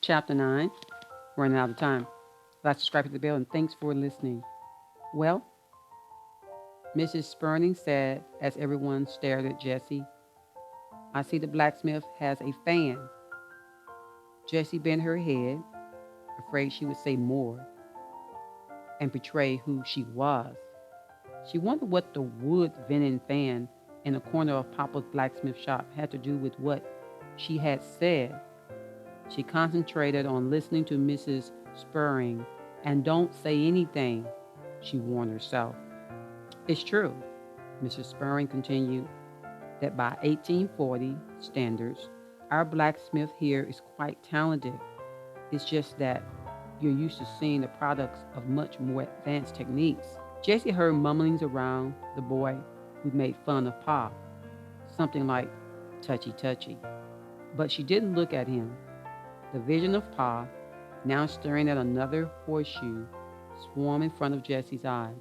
Chapter 9. Running out of time. Like, subscribe to the bell, and thanks for listening. Well, Mrs. Spurning said as everyone stared at Jessie, I see the blacksmith has a fan. Jessie bent her head, afraid she would say more and betray who she was. She wondered what the wood venting fan in the corner of Papa's blacksmith shop had to do with what she had said. She concentrated on listening to Mrs. Spurring. And don't say anything, she warned herself. It's true, Mrs. Spurring continued, that by 1840 standards, our blacksmith here is quite talented. It's just that you're used to seeing the products of much more advanced techniques. Jessie heard mumblings around the boy who made fun of Pa, something like touchy touchy. But she didn't look at him. The vision of Pa, now staring at another horseshoe, swarmed in front of Jessie's eyes.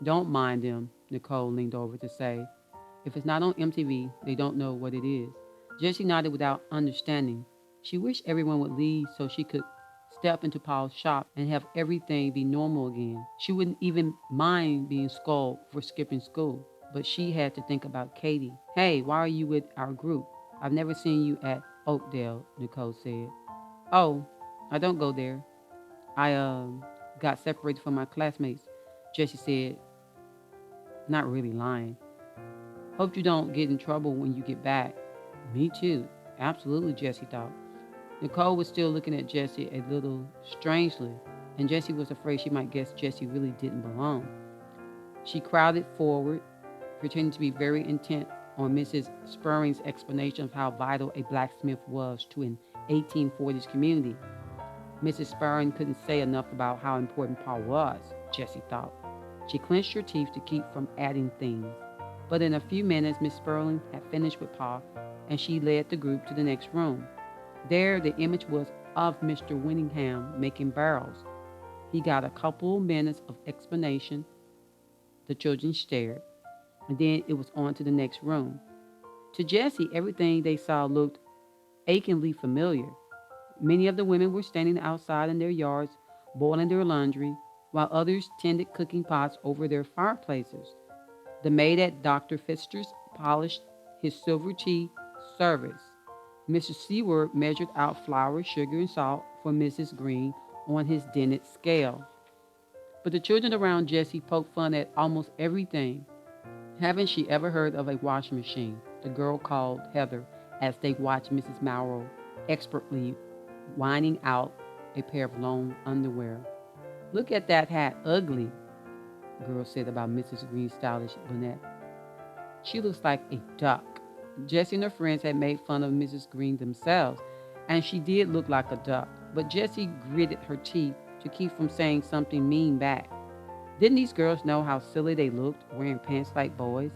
Don't mind them, Nicole leaned over to say. If it's not on MTV, they don't know what it is. Jessie nodded without understanding. She wished everyone would leave so she could step into Paul's shop and have everything be normal again. She wouldn't even mind being scolded for skipping school. But she had to think about Katie. Hey, why are you with our group? I've never seen you at Oakdale, Nicole said. Oh, I don't go there. I got separated from my classmates, Jessie said, not really lying. Hope you don't get in trouble when you get back. Me too. Absolutely, Jessie thought. Nicole was still looking at Jessie a little strangely, and Jessie was afraid she might guess Jessie really didn't belong. She crowded forward, pretending to be very intent on Mrs. Spurring's explanation of how vital a blacksmith was to an 1840s community. Mrs. Spurring couldn't say enough about how important Paul was, Jessie thought. She clenched her teeth to keep from adding things. But in a few minutes, Miss Spurling had finished with Paul, and she led the group to the next room. There, the image was of Mr. Winningham making barrels. He got a couple minutes of explanation. The children stared, and then it was on to the next room. To Jessie, everything they saw looked achingly familiar. Many of the women were standing outside in their yards, boiling their laundry, while others tended cooking pots over their fireplaces. The maid at Dr. Fister's polished his silver tea service. Mr. Seward measured out flour, sugar, and salt for Mrs. Green on his dented scale. But the children around Jessie poked fun at almost everything. Haven't she ever heard of a washing machine? The girl called Heather as they watched Mrs. Morrow expertly winding out a pair of long underwear. Look at that hat, ugly, the girl said about Mrs. Green's stylish brunette. She looks like a duck. Jessie and her friends had made fun of Mrs. Green themselves, and she did look like a duck, but Jessie gritted her teeth to keep from saying something mean back. Didn't these girls know how silly they looked wearing pants like boys?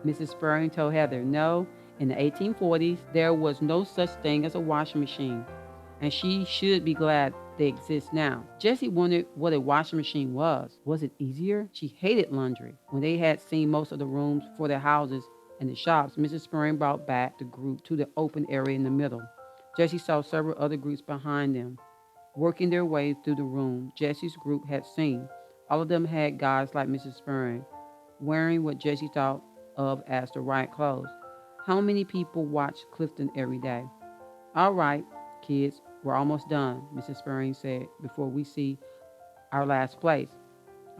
Mrs. Spurring told Heather, no, in the 1840s, there was no such thing as a washing machine, and she should be glad they exist now. Jessie wondered what a washing machine was. Was it easier? She hated laundry. When they had seen most of the rooms for their houses and the shops, Mrs. Spurring brought back the group to the open area in the middle. Jessie saw several other groups behind them, working their way through the room Jessie's group had seen. All of them had guys like Mrs. Spurring, wearing what Jessie thought of as the right clothes. How many people watch Clifton every day? All right, kids, we're almost done, Mrs. Spurring said, before we see our last place.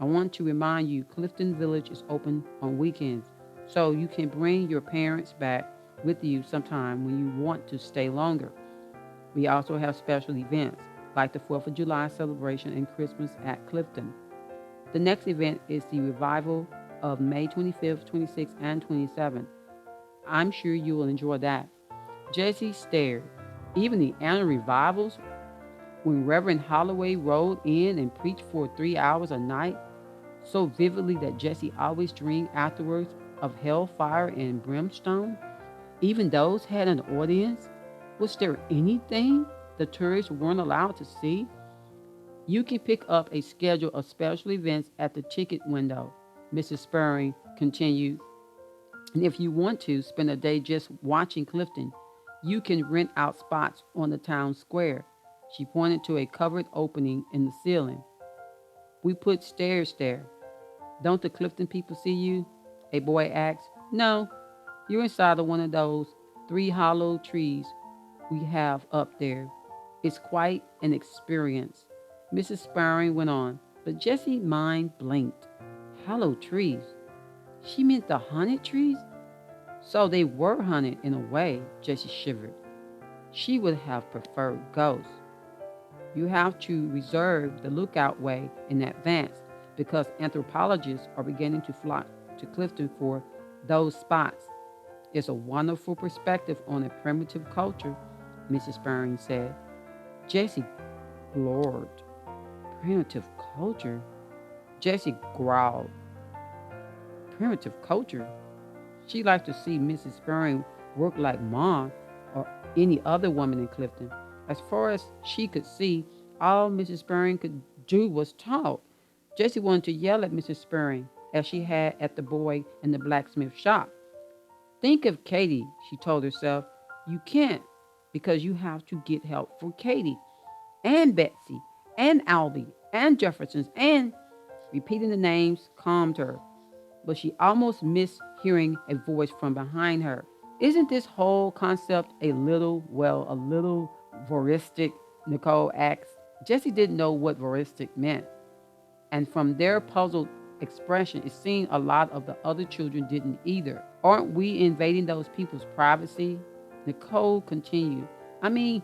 I want to remind you Clifton Village is open on weekends, so you can bring your parents back with you sometime when you want to stay longer. We also have special events, like the 4th of July celebration and Christmas at Clifton. The next event is the revival of May 25th, 26th, and 27th. I'm sure you will enjoy that. Jessie stared. Even the annual revivals, when Reverend Holloway rode in and preached for 3 hours a night, so vividly that Jessie always dreamed afterwards of hellfire and brimstone, even those had an audience. Was there anything the tourists weren't allowed to see? You can pick up a schedule of special events at the ticket window, Mrs. Spurring continued. And if you want to spend a day just watching Clifton, You can rent out spots on the town square. She pointed to a covered opening in the ceiling. We put stairs there. Don't the Clifton people see you? A boy asked. No, you're inside of one of those three hollow trees we have up there. It's quite an experience. Mrs. Sparring went on, but Jessie's mind blinked. Hollow trees. She meant the haunted trees? So they were haunted in a way, Jessie shivered. She would have preferred ghosts. You have to reserve the lookout way in advance because anthropologists are beginning to flock to Clifton for those spots. It's a wonderful perspective on a primitive culture, Mrs. Sparring said. Jessie glowered. Primitive culture? Jessie growled. Primitive culture? She liked to see Mrs. Sparring work like Ma or any other woman in Clifton. As far as she could see, all Mrs. Sparring could do was talk. Jessie wanted to yell at Mrs. Sparring, as she had at the boy in the blacksmith shop. Think of Katie, she told herself. You can't, because you have to get help for Katie, and Betsy, and Albie, and Jefferson's, and repeating the names calmed her, but she almost missed hearing a voice from behind her. Isn't this whole concept a little voyeuristic? Nicole asked. Jessie didn't know what voyeuristic meant, and from their puzzled expression, it seemed a lot of the other children didn't either. Aren't we invading those people's privacy? Nicole continued. I mean,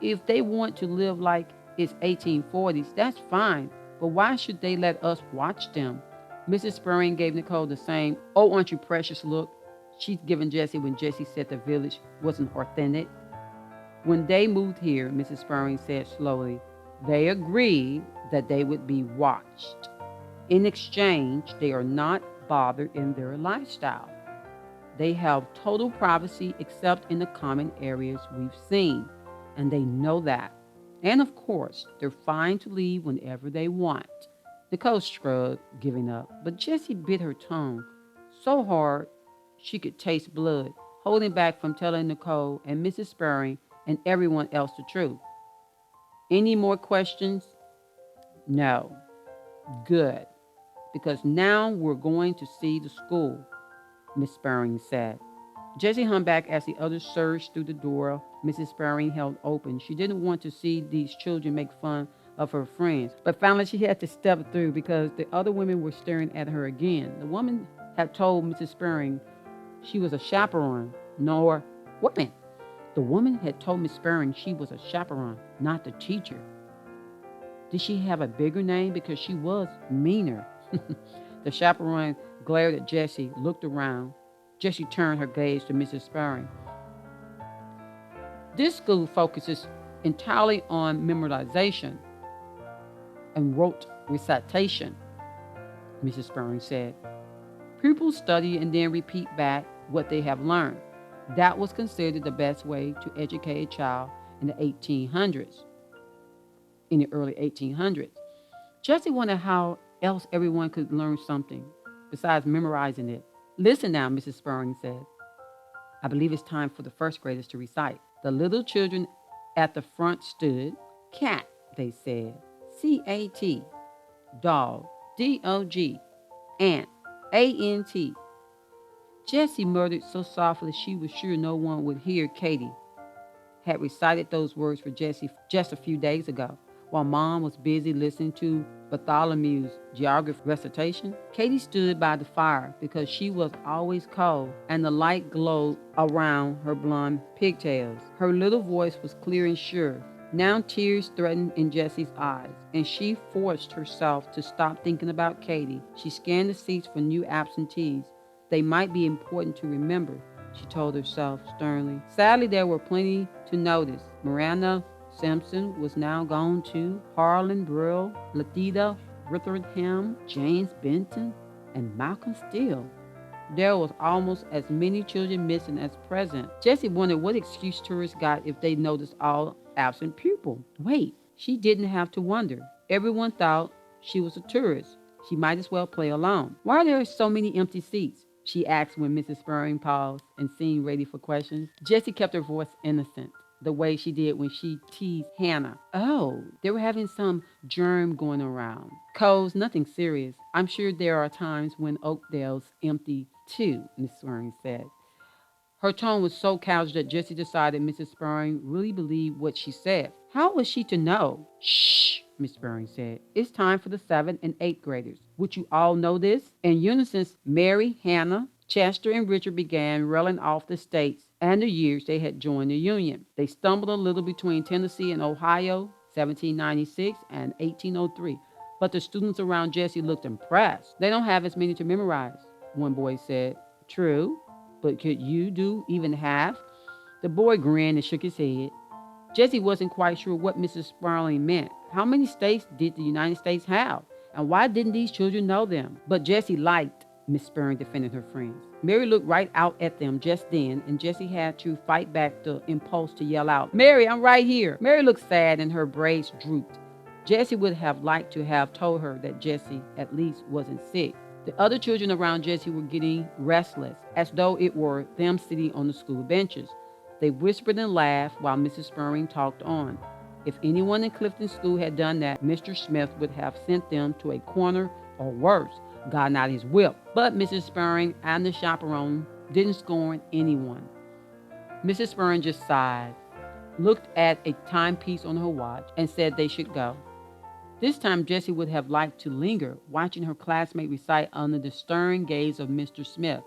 if they want to live like it's 1840s, that's fine, but why should they let us watch them? Mrs. Sparring gave Nicole the same, oh, aren't you precious look she'd given Jessie when Jessie said the village wasn't authentic. When they moved here, Mrs. Sparring said slowly, they agreed that they would be watched. In exchange, they are not bothered in their lifestyle. They have total privacy except in the common areas we've seen, and they know that. And of course, they're fine to leave whenever they want. Nicole shrugged, giving up, but Jessie bit her tongue so hard she could taste blood, holding back from telling Nicole and Mrs. Sparring and everyone else the truth. Any more questions? No. Good, because now we're going to see the school, Miss Sparring said. Jessie hung back as the others surged through the door Mrs. Sparring held open. She didn't want to see these children make fun of her friends, but finally she had to step through because the other women were staring at her again. The woman had told Mrs. Sparring she was a chaperone, nor woman. The woman had told Miss Sparring she was a chaperone, not the teacher. Did she have a bigger name because she was meaner? The chaperone glared at Jessie, looked around. Jessie turned her gaze to Mrs. Sparring. This school focuses entirely on memorization and rote recitation, Mrs. Sparring said. Pupils study and then repeat back what they have learned. That was considered the best way to educate a child in the 1800s, in the early 1800s. Jessie wondered how else everyone could learn something besides memorizing it. Listen now, Mrs. Sparring said. I believe it's time for the first graders to recite. The little children at the front stood. Cat, they said. C-A-T. Dog. D-O-G. Ant. A-N-T. Jessie murmured so softly she was sure no one would hear. Katie had recited those words for Jessie just a few days ago, while Mom was busy listening to Bartholomew's geography recitation. Katie stood by the fire because she was always cold, and the light glowed around her blonde pigtails. Her little voice was clear and sure. Now tears threatened in Jessie's eyes, and she forced herself to stop thinking about Katie. She scanned the seats for new absentees. They might be important to remember, she told herself sternly. Sadly, there were plenty to notice. Miranda Simpson was now gone too. Harlan Brill, Latita Rotherham, James Benton, and Malcolm Steele. There was almost as many children missing as present. Jessie wondered what excuse tourists got if they noticed all absent pupils. Wait, she didn't have to wonder. Everyone thought she was a tourist. She might as well play alone. Why are there so many empty seats? she asked when Mrs. Spurring paused and seemed ready for questions. Jessie kept her voice innocent, the way she did when she teased Hannah. Oh, they were having some germ going around. Colds, nothing serious. I'm sure there are times when Oakdale's empty too, Miss Spurring said. Her tone was so casual that Jessie decided Mrs. Spurring really believed what she said. How was she to know? Shh, Miss Spurring said. It's time for the 7th and 8th graders. Would you all know this? In unison, Mary, Hannah, Chester, and Richard began reeling off the states and the years they had joined the Union. They stumbled a little between Tennessee and Ohio, 1796 and 1803. But the students around Jessie looked impressed. They don't have as many to memorize, one boy said. True, but could you do even half? The boy grinned and shook his head. Jessie wasn't quite sure what Mrs. Sparling meant. How many states did the United States have? And why didn't these children know them? But Jessie liked Miss Sparling defended her friends. Mary looked right out at them just then, and Jessie had to fight back the impulse to yell out, Mary, I'm right here. Mary looked sad and her braids drooped. Jessie would have liked to have told her that Jessie at least wasn't sick. The other children around Jessie were getting restless, as though it were them sitting on the school benches. They whispered and laughed while Mrs. Spurring talked on. If anyone in Clifton School had done that, Mr. Smith would have sent them to a corner or worse, gotten out his whip. But Mrs. Spurring and the chaperone didn't scorn anyone. Mrs. Spurring just sighed, looked at a timepiece on her watch, and said they should go. This time Jessie would have liked to linger, watching her classmate recite under the stern gaze of Mr. Smith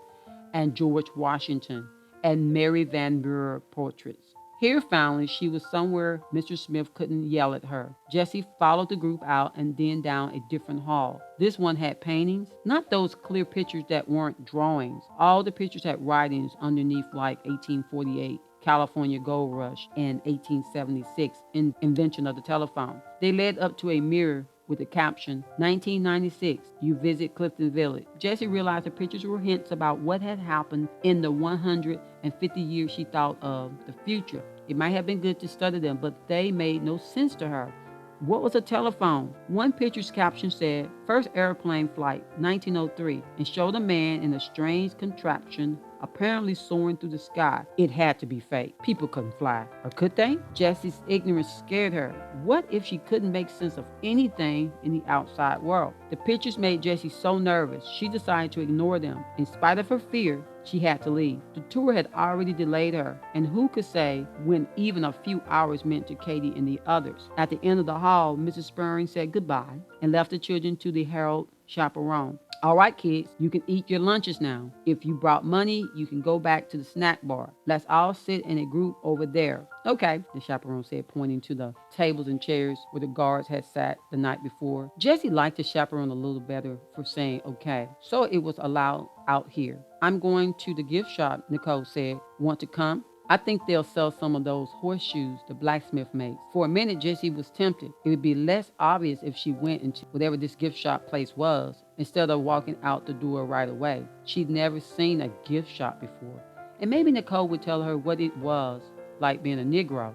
and George Washington and Mary Van Buren portraits. Here finally she was somewhere Mr. Smith couldn't yell at her. Jessie followed the group out and then down a different hall. This one had paintings, not those clear pictures that weren't drawings. All the pictures had writings underneath, like 1848. California Gold Rush, and 1876, invention of the telephone. They led up to a mirror with the caption, 1996, you visit Clifton Village. Jessie realized the pictures were hints about what had happened in the 150 years she thought of the future. It might have been good to study them, but they made no sense to her. What was a telephone? One picture's caption said, first airplane flight, 1903, and showed a man in a strange contraption apparently soaring through the sky. It had to be fake. People couldn't fly. Or could they? Jessie's ignorance scared her. What if she couldn't make sense of anything in the outside world? The pictures made Jessie so nervous, she decided to ignore them. In spite of her fear, she had to leave. The tour had already delayed her, and who could say when even a few hours meant to Katie and the others. At the end of the hall, Mrs. Spurring said goodbye and left the children to the Herald chaperone. All right, kids, you can eat your lunches now. If you brought money, you can go back to the snack bar. Let's all sit in a group over there. Okay, the chaperone said, pointing to the tables and chairs where the guards had sat the night before. Jessie liked the chaperone a little better for saying okay, so it was allowed out here. I'm going to the gift shop, Nicole said. Want to come? I think they'll sell some of those horseshoes the blacksmith makes. For a minute, Jessie was tempted. It would be less obvious if she went into whatever this gift shop place was, instead of walking out the door right away. She'd never seen a gift shop before. And maybe Nicole would tell her what it was like being a Negro.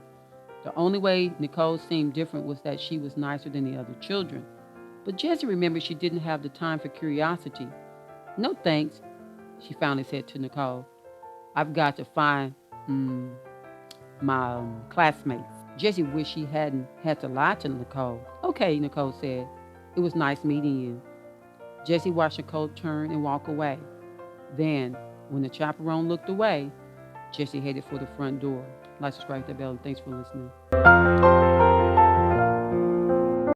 The only way Nicole seemed different was that she was nicer than the other children. But Jessie remembered she didn't have the time for curiosity. No thanks, she finally said to Nicole. I've got to find my classmates. Jessie wished she hadn't had to lie to Nicole. Okay, Nicole said. It was nice meeting you. Jessie watched Nicole turn and walk away. Then, when the chaperone looked away, Jessie headed for the front door. Like, subscribe to the bell, and thanks for listening.